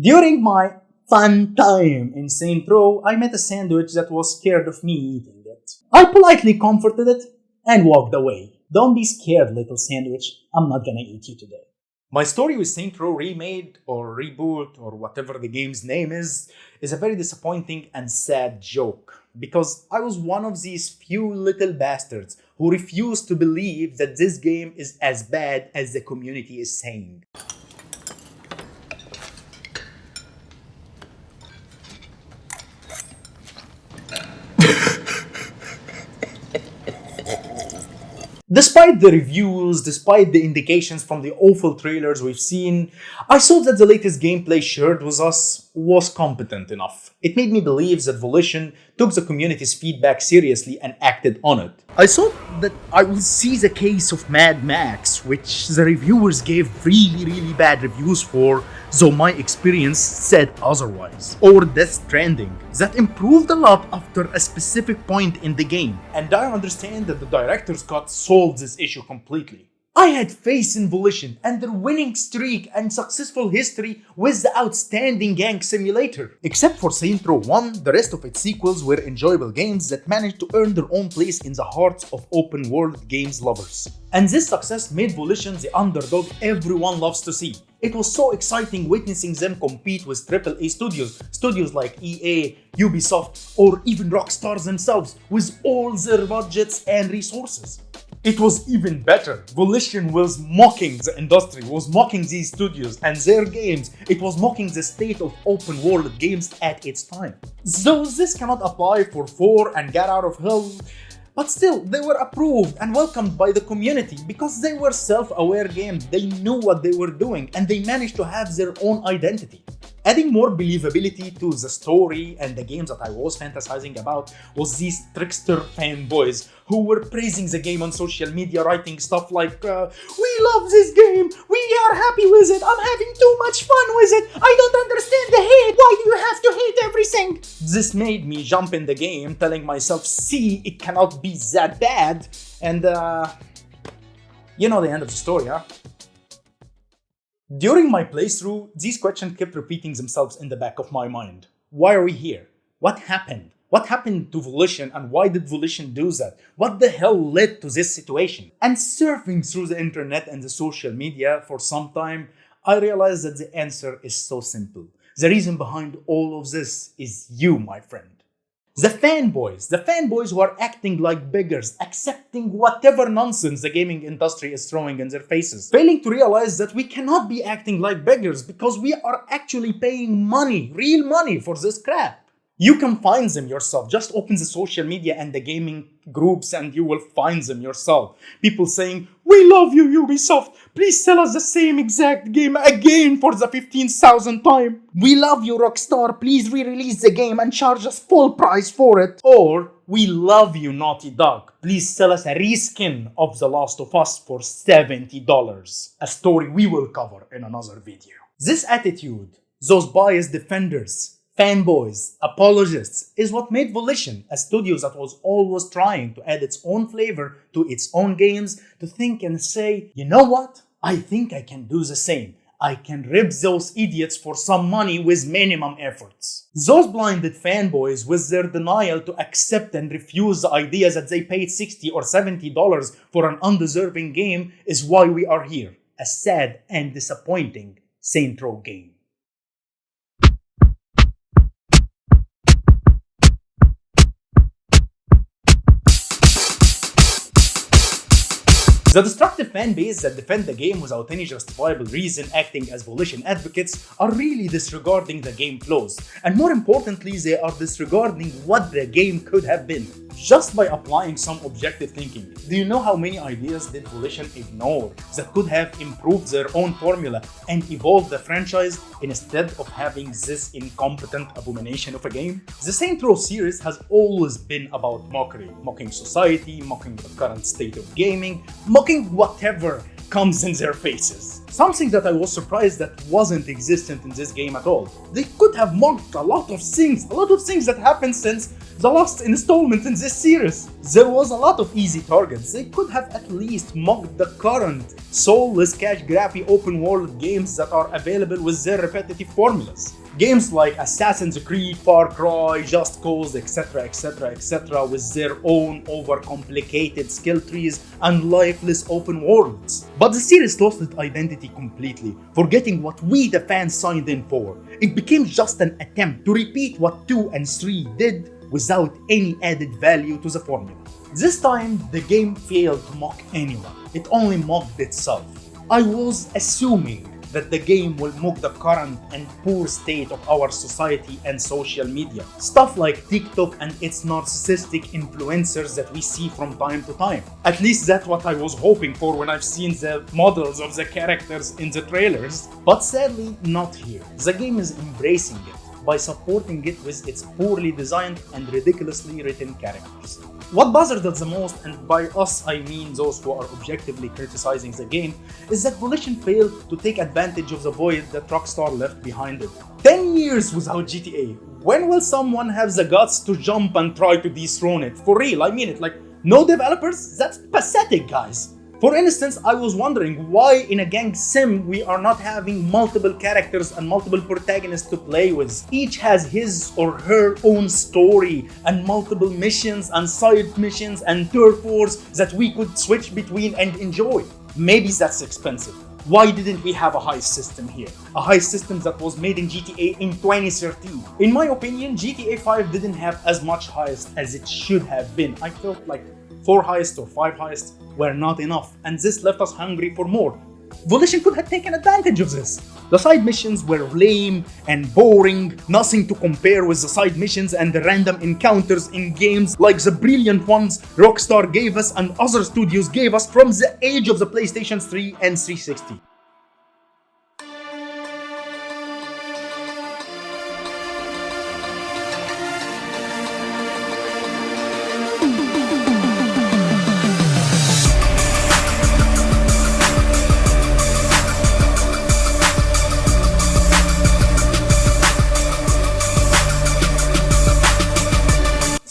During my fun time in St. Row, I met a sandwich that was scared of me eating it. I politely comforted it and walked away. Don't be scared, little sandwich. I'm not gonna eat you today. My story with St. Row Remade or Reboot or whatever the game's name is a very disappointing and sad joke because I was one of these few little bastards who refused to believe that this game is as bad as the community is saying. Despite the reviews, despite the indications from the awful trailers we've seen, I thought that the latest gameplay shared with us was competent enough. It made me believe that Volition took the community's feedback seriously and acted on it. I thought that I would see the case of Mad Max, which the reviewers gave really bad reviews for, though my experience said otherwise. Or Death Stranding, that improved a lot after a specific point in the game. And I understand that the director's cut solved this issue completely. I had faith in Volition and their winning streak and successful history with the outstanding gang simulator. Except for Saints Row 1, the rest of its sequels were enjoyable games that managed to earn their own place in the hearts of open world games lovers. And this success made Volition the underdog everyone loves to see. It was so exciting witnessing them compete with AAA studios like EA, Ubisoft, or even Rockstar themselves, with all their budgets and resources. It was even better. Volition was mocking the industry, was mocking these studios and their games. It was mocking the state of open world games at its time. Though this cannot apply for 4 and Get Out of Hell, but still, they were approved and welcomed by the community because they were self-aware games, they knew what they were doing, and they managed to have their own identity. Adding more believability to the story and the games that I was fantasizing about was these trickster fanboys who were praising the game on social media, writing stuff like, "We love this game, we are happy with it, I'm having too much fun with it, I don't understand the hate, why do you have to hate everything?" This made me jump in the game, telling myself, see, it cannot be that bad, and you know the end of the story, huh? During my playthrough, these questions kept repeating themselves in the back of my mind. Why are we here? What happened? What happened to Volition and why did Volition do that? What the hell led to this situation? And surfing through the internet and the social media for some time, I realized that the answer is so simple. The reason behind all of this is you, my friend. The fanboys who are acting like beggars, accepting whatever nonsense the gaming industry is throwing in their faces, failing to realize that we cannot be acting like beggars because we are actually paying money, real money for this crap. You can find them yourself. Just open the social media and the gaming groups and you will find them yourself. People saying, "We love you, Ubisoft. Please sell us the same exact game again for the 15,000th time. We love you, Rockstar. Please re-release the game and charge us full price for it." Or, "We love you, Naughty Dog. Please sell us a reskin of The Last of Us for $70. A story we will cover in another video. This attitude, those biased defenders, fanboys, apologists, is what made Volition, a studio that was always trying to add its own flavor to its own games, to think and say, you know what? I think I can do the same. I can rip those idiots for some money with minimum efforts. Those blinded fanboys with their denial to accept and refuse the idea that they paid $60 or $70 for an undeserving game is why we are here. A sad and disappointing Saints Row game. The destructive fan base that defend the game without any justifiable reason, acting as Volition advocates, are really disregarding the game flaws. And more importantly, they are disregarding what the game could have been, just by applying some objective thinking. Do you know how many ideas did Volition ignore that could have improved their own formula and evolved the franchise instead of having this incompetent abomination of a game? The Saints Row series has always been about mockery, mocking society, mocking the current state of gaming, mocking whatever comes in their faces. Something that I was surprised that wasn't existent in this game at all. They could have mocked a lot of things that happened since the last installment in this series. There was a lot of easy targets. They could have at least mocked the current soulless cash grabby open world games that are available with their repetitive formulas. Games like Assassin's Creed, Far Cry, Just Cause, etc, etc, etc, with their own overcomplicated skill trees and lifeless open worlds. But the series lost its identity completely, forgetting what we the fans signed in for. It became just an attempt to repeat what 2 and 3 did without any added value to the formula. This time, the game failed to mock anyone. It only mocked itself. I was assuming that the game will mock the current and poor state of our society and social media. Stuff like TikTok and its narcissistic influencers that we see from time to time. At least that's what I was hoping for when I've seen the models of the characters in the trailers. But sadly, not here. The game is embracing it by supporting it with its poorly designed and ridiculously written characters. What bothered us the most, and by us I mean those who are objectively criticizing the game, is that Volition failed to take advantage of the void that Rockstar left behind it. 10 years without GTA. When will someone have the guts to jump and try to dethrone it? For real, I mean it. Like, no developers? That's pathetic, guys. For instance, I was wondering why in a gang sim we are not having multiple characters and multiple protagonists to play with. Each has his or her own story and multiple missions and side missions and turf wars that we could switch between and enjoy. Maybe that's expensive. Why didn't we have a heist system here? A heist system that was made in GTA in 2013. In my opinion, GTA 5 didn't have as much heist as it should have been. I felt like 4 heists or 5 heists were not enough, and this left us hungry for more. Volition could have taken advantage of this. The side missions were lame and boring, nothing to compare with the side missions and the random encounters in games like the brilliant ones Rockstar gave us and other studios gave us from the age of the PlayStation 3 and 360.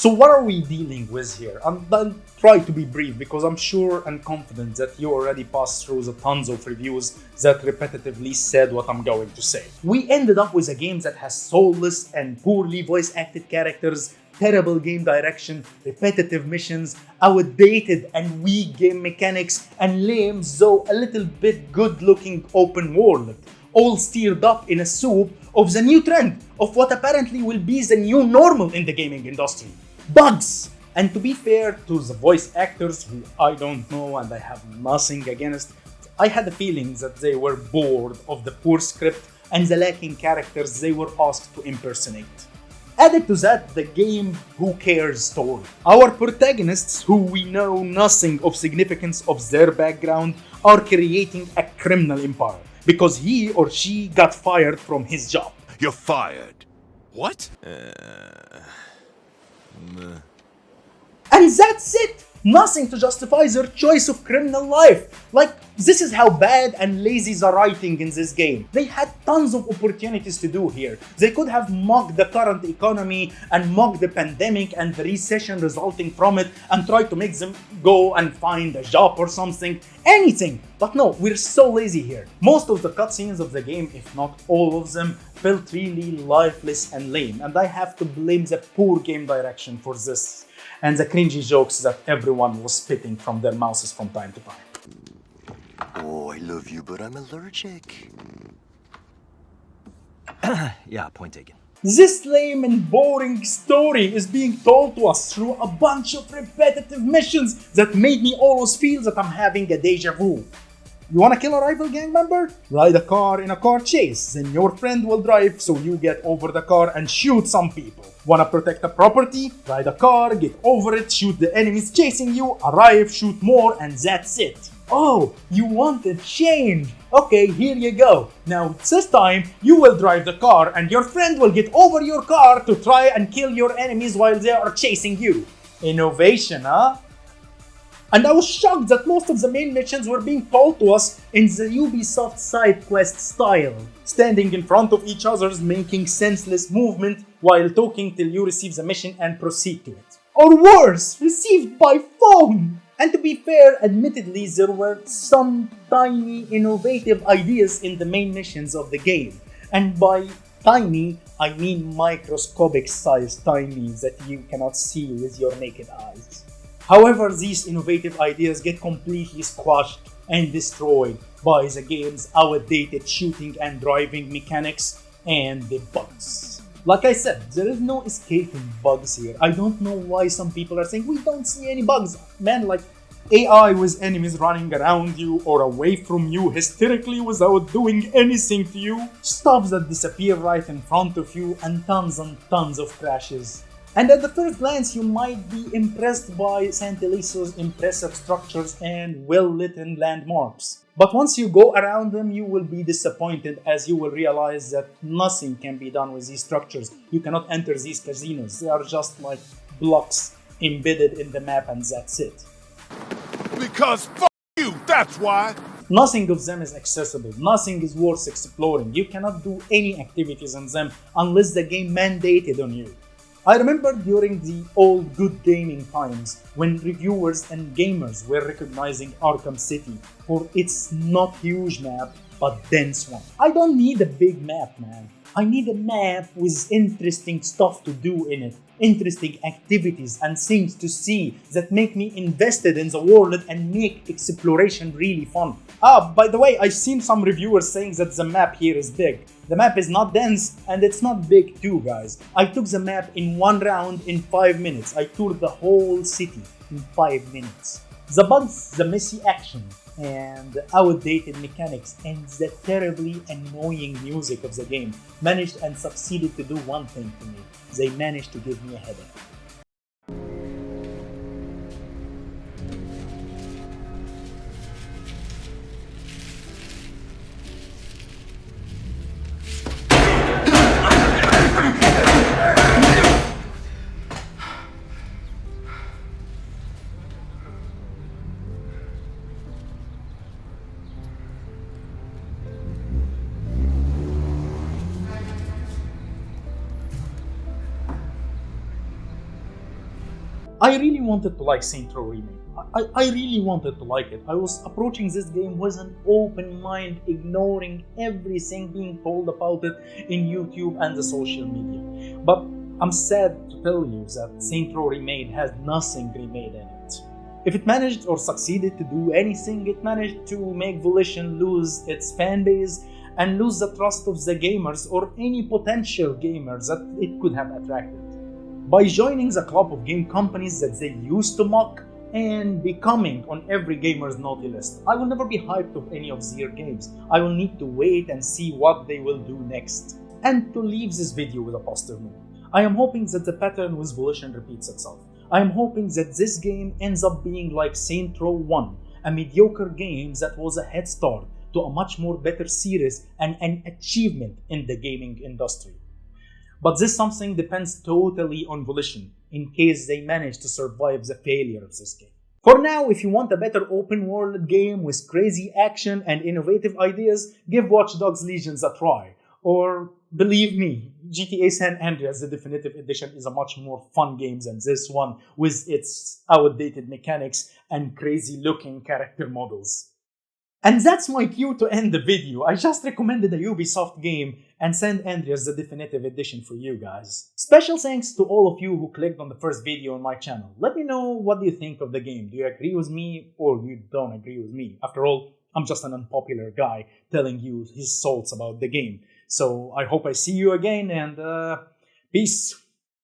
So what are we dealing with here? I'll try to be brief because I'm sure and confident that you already passed through the tons of reviews that repetitively said what I'm going to say. We ended up with a game that has soulless and poorly voice acted characters, terrible game direction, repetitive missions, outdated and weak game mechanics, and lame though a little bit good looking open world. All stirred up in a soup of the new trend of what apparently will be the new normal in the gaming industry. Bugs! And to be fair to the voice actors, who I don't know and I have nothing against, I had a feeling that they were bored of the poor script and the lacking characters they were asked to impersonate. Added to that, the game who cares story. Our protagonists, who we know nothing of significance of their background, are creating a criminal empire because he or she got fired from his job. You're fired. What? And that's it! Nothing to justify their choice of criminal life. Like, this is how bad and lazy the writing in this game. They had tons of opportunities to do here. They could have mocked the current economy and mocked the pandemic and the recession resulting from it and tried to make them go and find a job or something. Anything. But no, we're so lazy here. Most of the cutscenes of the game, if not all of them, felt really lifeless and lame. And I have to blame the poor game direction for this. And the cringy jokes that everyone was spitting from their mouths from time to time. Oh, I love you, but I'm allergic. Yeah, point taken. This lame and boring story is being told to us through a bunch of repetitive missions that made me always feel that I'm having a deja vu. You wanna kill a rival gang member? Ride a car in a car chase, then your friend will drive so you get over the car and shoot some people. Wanna protect a property? Ride a car, get over it, shoot the enemies chasing you, arrive, shoot more, and that's it. Oh, you wanted change. Okay, here you go. Now this time, you will drive the car and your friend will get over your car to try and kill your enemies while they are chasing you. Innovation, huh? And I was shocked that most of the main missions were being told to us in the Ubisoft side quest style, standing in front of each other, making senseless movement while talking till you receive the mission and proceed to it. Or worse, received by phone! And to be fair, admittedly, there were some tiny innovative ideas in the main missions of the game. And by tiny, I mean microscopic sized tiny that you cannot see with your naked eyes. However, these innovative ideas get completely squashed and destroyed by the game's outdated shooting and driving mechanics and the bugs. Like I said, there is no escaping bugs here. I don't know why some people are saying we don't see any bugs. Man, like AI with enemies running around you or away from you hysterically without doing anything to you, stuff that disappear right in front of you, and tons of crashes. And at the first glance, you might be impressed by Santeliso's impressive structures and well-lit landmarks. But once you go around them, you will be disappointed as you will realize that nothing can be done with these structures. You cannot enter these casinos. They are just like blocks embedded in the map and that's it. Because f you, that's why. Nothing of them is accessible, nothing is worth exploring. You cannot do any activities on them unless the game mandated on you. I remember during the old good gaming times when reviewers and gamers were recognizing Arkham City for its not huge map but dense one. I don't need a big map, man. I need a map with interesting stuff to do in it, interesting activities and things to see that make me invested in the world and make exploration really fun. By the way, I've seen some reviewers saying that the map here is big. The map is not dense and it's not big too, guys. I took the map in one round in 5 minutes. I toured the whole city in 5 minutes. The bugs, the messy action, and the outdated mechanics and the terribly annoying music of the game managed and succeeded to do one thing to me. They managed to give me a headache. I really wanted to like Saints Row Remake. I really wanted to like it. I was approaching this game with an open mind, ignoring everything being told about it in YouTube and the social media. But I'm sad to tell you that Saints Row Remake has nothing remade in it. If it managed or succeeded to do anything, it managed to make Volition lose its fanbase and lose the trust of the gamers or any potential gamers that it could have attracted. By joining the club of game companies that they used to mock and becoming on every gamer's naughty list, I will never be hyped of any of their games. I will need to wait and see what they will do next. And to leave this video with a positive note, I am hoping that the pattern with Volition repeats itself. I am hoping that this game ends up being like Saints Row 1, a mediocre game that was a head start to a much more better series and an achievement in the gaming industry. But this something depends totally on Volition, in case they manage to survive the failure of this game. For now, if you want a better open world game with crazy action and innovative ideas, give Watch Dogs Legions a try. Or, believe me, GTA San Andreas, the Definitive Edition, is a much more fun game than this one, with its outdated mechanics and crazy looking character models. And that's my cue to end the video. I just recommended a Ubisoft game and San Andreas the Definitive Edition for you guys. Special thanks to all of you who clicked on the first video on my channel. Let me know what do you think of the game. Do you agree with me or you don't agree with me? After all, I'm just an unpopular guy telling you his thoughts about the game. So I hope I see you again and peace.